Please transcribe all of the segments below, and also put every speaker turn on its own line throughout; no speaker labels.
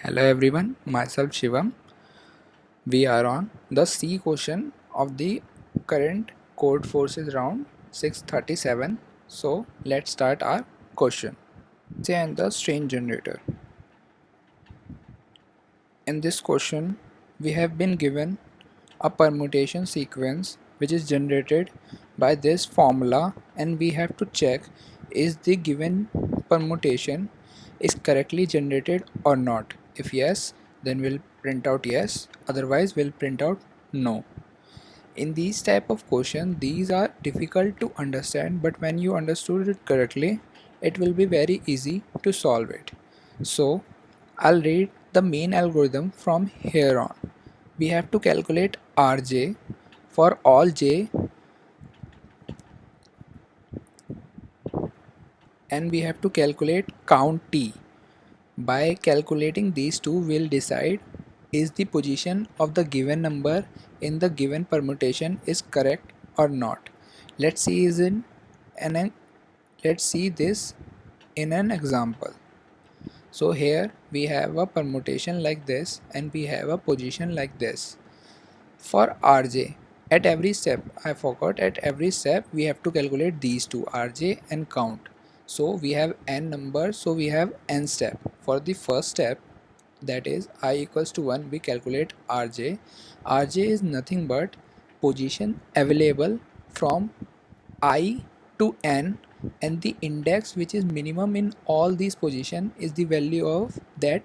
Hello everyone, myself Shivam. We are on the C question of the current Code Forces round 637. So let's start our question. Say and the strain generator. In this question, we have been given a permutation sequence which is generated by this formula, and we have to check is the given permutation is correctly generated or not. If yes, then we'll print out yes, otherwise we'll print out no. In these type of question, these are difficult to understand, but when you understood it correctly, it will be very easy to solve it. So I'll read the main algorithm from here on. We have to calculate Rj for all j, and we have to calculate count t. By calculating these two, we'll decide is the position of the given number in the given permutation is correct or not. Let's see is in an let's see this in an example. So here we have a permutation like this and we have a position like this. For Rj, at every step, I forgot, at every step we have to calculate these two, Rj and count. So we have n numbers, so we have n step. For the first step, that is I equals to 1, we calculate Rj. Rj is nothing but position available from I to n, and the index which is minimum in all these position is the value of that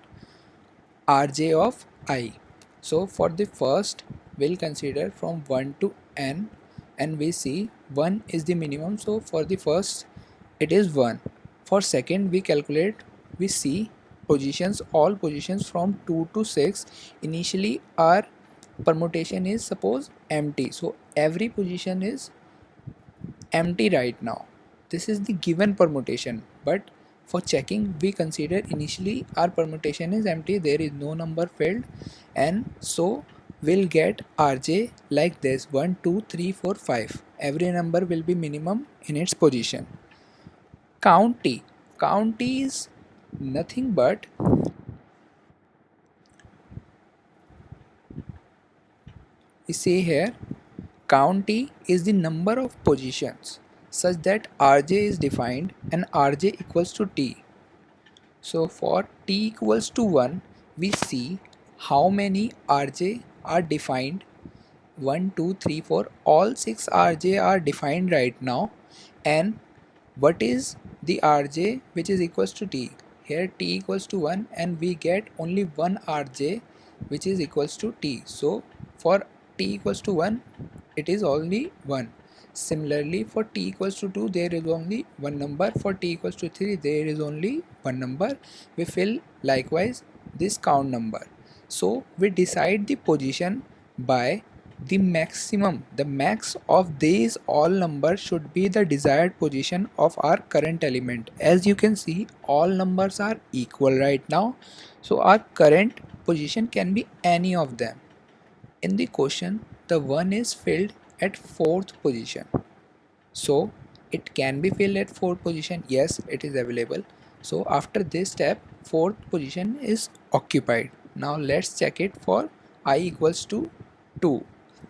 Rj of I. So for the first, we'll consider from 1 to n, and we see 1 is the minimum, so for the first it is 1. For second, we calculate, we see positions, all positions from 2 to 6. Initially our permutation is suppose empty, so every position is empty right now. This is the given permutation, but for checking we consider initially our permutation is empty, there is no number filled, and so we'll get Rj like this 1 2 3 4 5. Every number will be minimum in its position. Count t. Count t is nothing but we say here count t is the number of positions such that Rj is defined and Rj equals to t. So for t equals to 1, we see how many Rj are defined. 1, 2, 3, 4, all 6 Rj are defined right now, and what is the Rj which is equals to t? Here t equals to 1 and we get only one Rj which is equals to t. So for t equals to 1, it is only 1. Similarly, for t equals to 2, there is only one number. For t equals to 3, there is only one number. We fill likewise this count number. So we decide the position by the maximum. The max of these all numbers should be the desired position of our current element. As you can see, all numbers are equal right now. So our current position can be any of them. In the question, the 1 is filled at 4th position. So it can be filled at 4th position. Yes, it is available. So after this step, 4th position is occupied. Now let's check it for I equals to 2.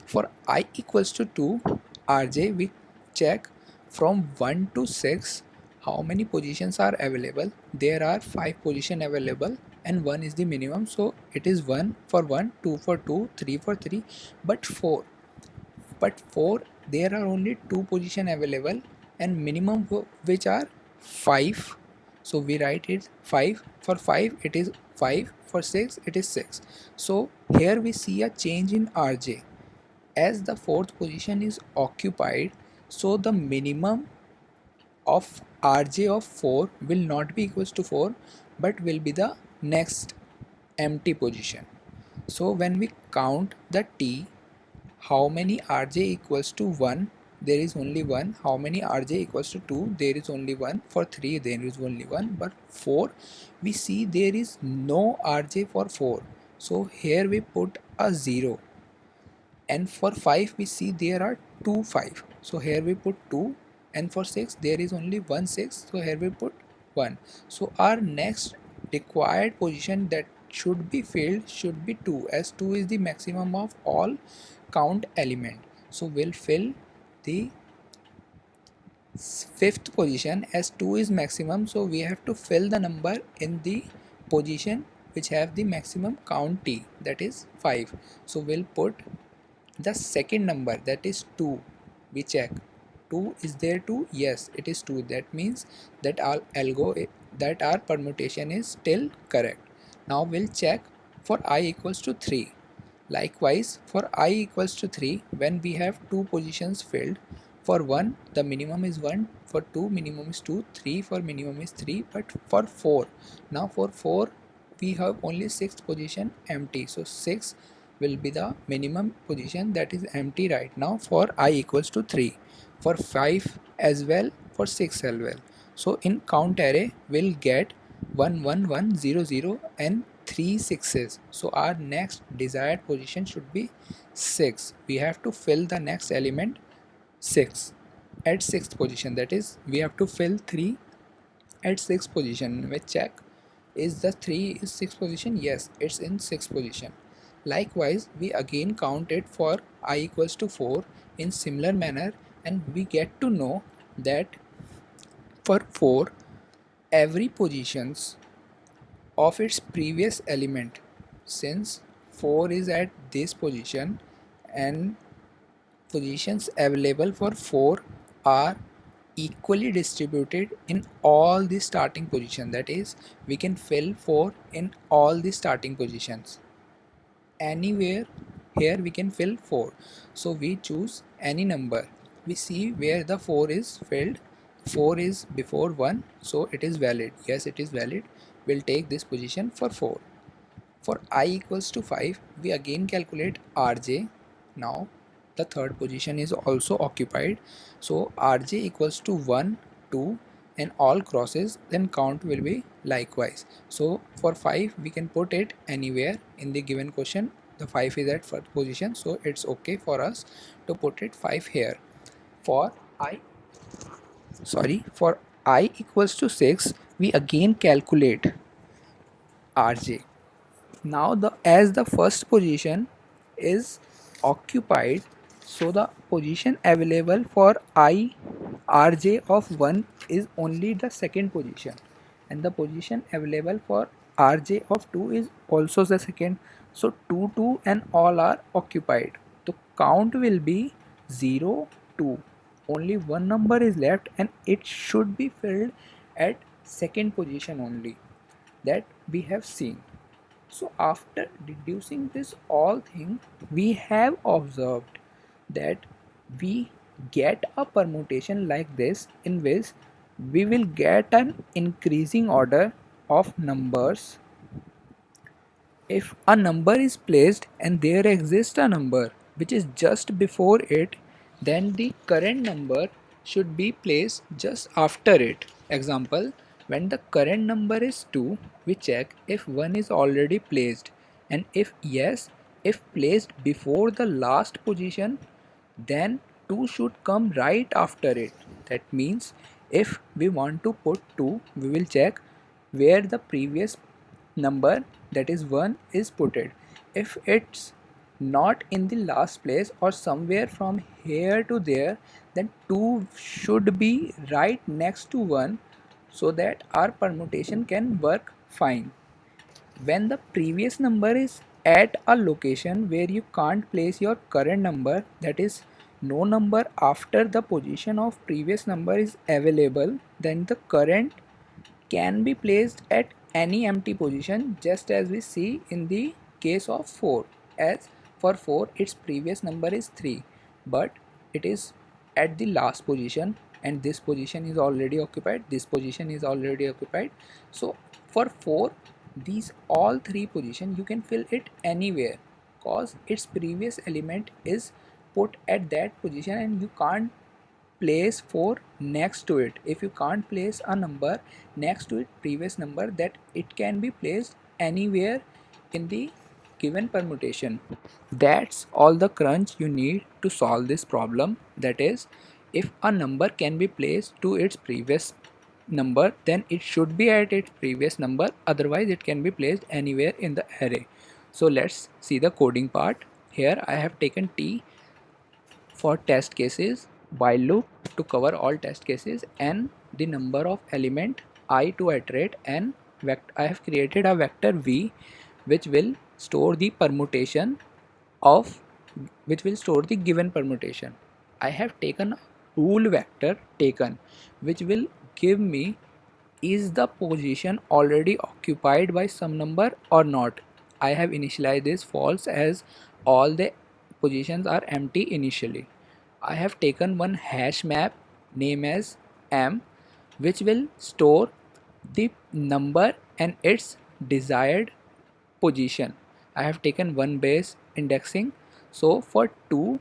For I equals to 2, Rj, we check from 1 to 6 how many positions are available. There are 5 positions available and 1 is the minimum, so it is 1 for 1, 2 for 2, 3 for 3, but 4 there are only 2 positions available and minimum which are 5. So we write it 5. For 5 it is 5, for 6 it is 6. So here we see a change in Rj. As the 4th position is occupied, so the minimum of Rj of 4 will not be equals to 4 but will be the next empty position. So when we count the t, how many Rj equals to 1, there is only 1. How many Rj equals to 2, there is only 1. For 3 there is only 1, but 4 we see there is no Rj for 4, so here we put a 0. And for 5 we see there are 2 5, so here we put 2. And for 6 there is only 1 6, so here we put 1. So our next required position that should be filled should be 2, as 2 is the maximum of all count element. So we'll fill the fifth position, as 2 is maximum, so we have to fill the number in the position which have the maximum count t, that is 5. So we'll put the second number, that is 2. We check 2 is there 2, yes it is 2, that means that our permutation is still correct. Now we'll check for I equals to 3. Likewise, for I equals to 3, when we have two positions filled, for 1 the minimum is 1, for 2 minimum is 2, 3 for minimum is 3, but for 4, now for 4 we have only 6th position empty, so 6 will be the minimum position that is empty right now for I equals to 3, for 5 as well, for 6 as well. So in count array we'll get 1 1 1 0 0 and 3 sixes. So our next desired position should be 6. We have to fill the next element 6 at 6th position, that is we have to fill 3 at 6th position. We check, is the 3 is 6th position, yes it's in 6th position. Likewise we again count it for I equals to 4 in similar manner, and we get to know that for 4 every positions of its previous element, since 4 is at this position and positions available for 4 are equally distributed in all the starting position, that is we can fill 4 in all the starting positions. Anywhere here we can fill 4, so we choose any number. We see where the 4 is filled. 4 is before 1, so it is valid, yes it is valid. We'll take this position for 4. For I equals to 5, we again calculate Rj. Now the third position is also occupied, so Rj equals to 1 2 and all crosses, then count will be likewise. So for 5 we can put it anywhere in the given question. The 5 is at first position, so it's okay for us to put it 5 here. For I equals to 6, we again calculate Rj. Now as the first position is occupied, so the position available for I Rj of 1 is only the second position, and the position available for Rj of 2 is also the second. So 2 2 and all are occupied. The count will be 0 2. Only one number is left and it should be filled at second position only, that we have seen. So after deducing this all thing, we have observed that we get a permutation like this, in which we will get an increasing order of numbers. If a number is placed and there exists a number which is just before it, then the current number should be placed just after it. Example, when the current number is 2, we check if 1 is already placed, and if yes, if placed before the last position, then 2 should come right after it. That means if we want to put 2, we will check where the previous number, that is 1, is putted. If it's not in the last place or somewhere from here to there, then 2 should be right next to 1, so that our permutation can work fine. When the previous number is at a location where you can't place your current number, that is no number after the position of previous number is available, then the current can be placed at any empty position, just as we see in the case of 4. As for 4, its previous number is 3, but it is at the last position and this position is already occupied, this position is already occupied. So for 4, these all three positions you can fill it anywhere, cause its previous element is put at that position and you can't place 4 next to it. If you can't place a number next to its previous number, that it can be placed anywhere in the given permutation. That's all the crunch you need to solve this problem. That is, if a number can be placed to its previous number, then it should be at its previous number, otherwise it can be placed anywhere in the array. So let's see the coding part. Here I have taken T for test cases, while loop to cover all test cases, and the number of element I to iterate, and I have created a vector v which will store the permutation of which will store the given permutation. I have taken a rule vector taken which will give me is the position already occupied by some number or not. I have initialized this false as all the positions are empty initially. I have taken one hash map name as m which will store the number and its desired position. I have taken one base indexing. So for 2,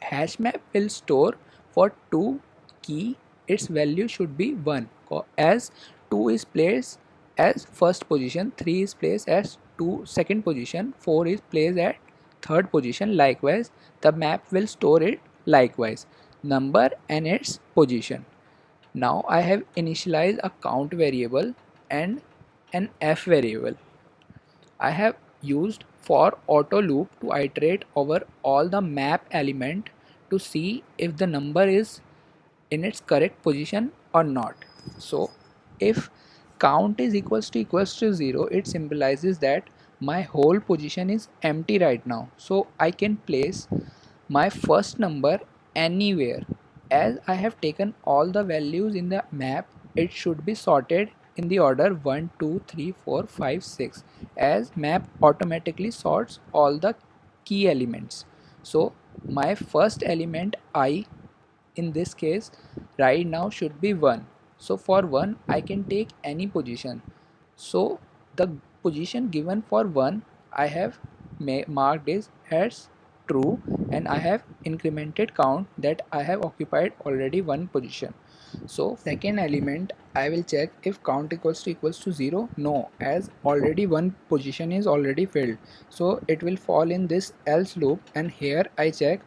hash map will store for 2 key its value should be 1, as 2 is placed as first position, 3 is placed as second position, 4 is placed at third position. Likewise the map will store it likewise, number and its position. Now I have initialized a count variable and an f variable. I have used for auto loop to iterate over all the map element to see if the number is in its correct position or not. So if count is equals to 0, it symbolizes that my whole position is empty right now, so I can place my first number anywhere. As I have taken all the values in the map, it should be sorted in the order 1 2 3 4 5 6, as map automatically sorts all the key elements. So my first element I in this case right now should be 1. So for 1 I can take any position. So the position given for 1 I have marked is as true, and I have incremented count that I have occupied already one position. So second element I will check if count equals to 0. No, as already one position is already filled, so it will fall in this else loop, and here I check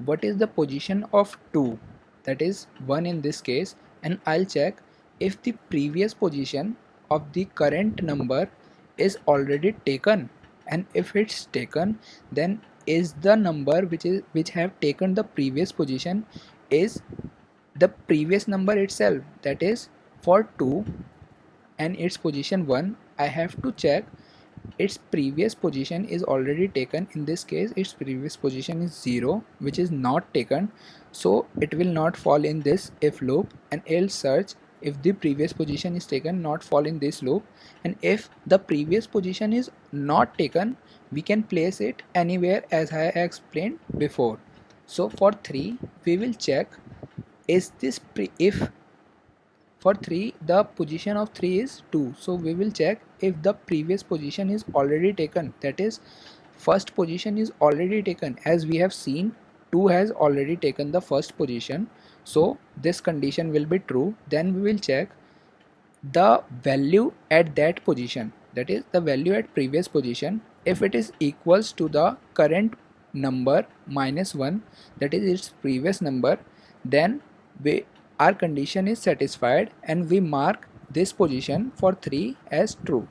what is the position of 2, that is 1 in this case, and I'll check if the previous position of the current number is already taken, and if it's taken, then is the number which have taken the previous position is the previous number itself, that is for 2 and its position 1, I have to check its previous position is already taken. In this case its previous position is 0, which is not taken, so it will not fall in this if loop, and else search if the previous position is taken, not fall in this loop, and if the previous position is not taken, we can place it anywhere as I explained before. So for 3 we will check is this if for 3 the position of 3 is 2, so we will check if the previous position is already taken, that is first position is already taken, as we have seen 2 has already taken the first position, so this condition will be true. Then we will check the value at that position, that is the value at previous position, if it is equals to the current number minus 1, that is its previous number, then our condition is satisfied, and we mark this position for 3 as true.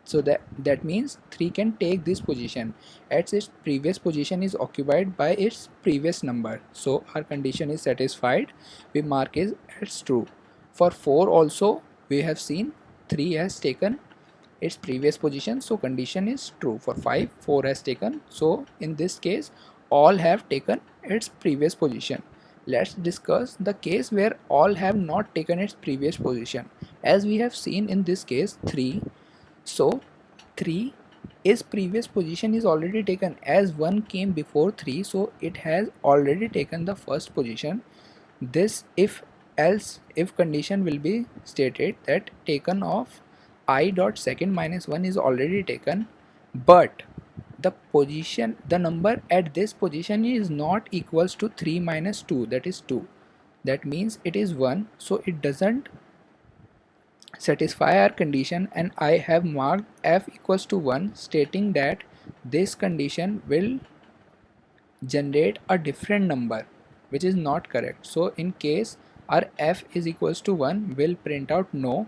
So that means 3 can take this position as its previous position is occupied by its previous number, so our condition is satisfied, we mark it as true. For 4 also we have seen 3 has taken its previous position, so condition is true. For 5 4 has taken, so in this case all have taken its previous position. Let's discuss the case where all have not taken its previous position. As we have seen in this case 3, so 3 its previous position is already taken, as 1 came before 3, so it has already taken the first position. This if else if condition will be stated that taken of I dot second minus 1 is already taken, but the number at this position is not equals to 3 minus 2, that is 2, that means it is 1, so it doesn't satisfy our condition, and I have marked f equals to 1, stating that this condition will generate a different number which is not correct. So in case our f is equals to 1 will print out no,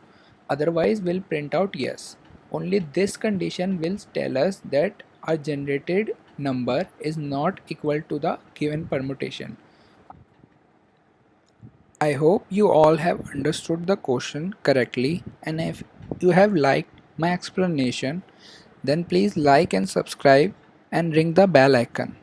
otherwise will print out yes. Only this condition will tell us that our generated number is not equal to the given permutation. I hope you all have understood the question correctly, and if you have liked my explanation, then please like and subscribe and ring the bell icon.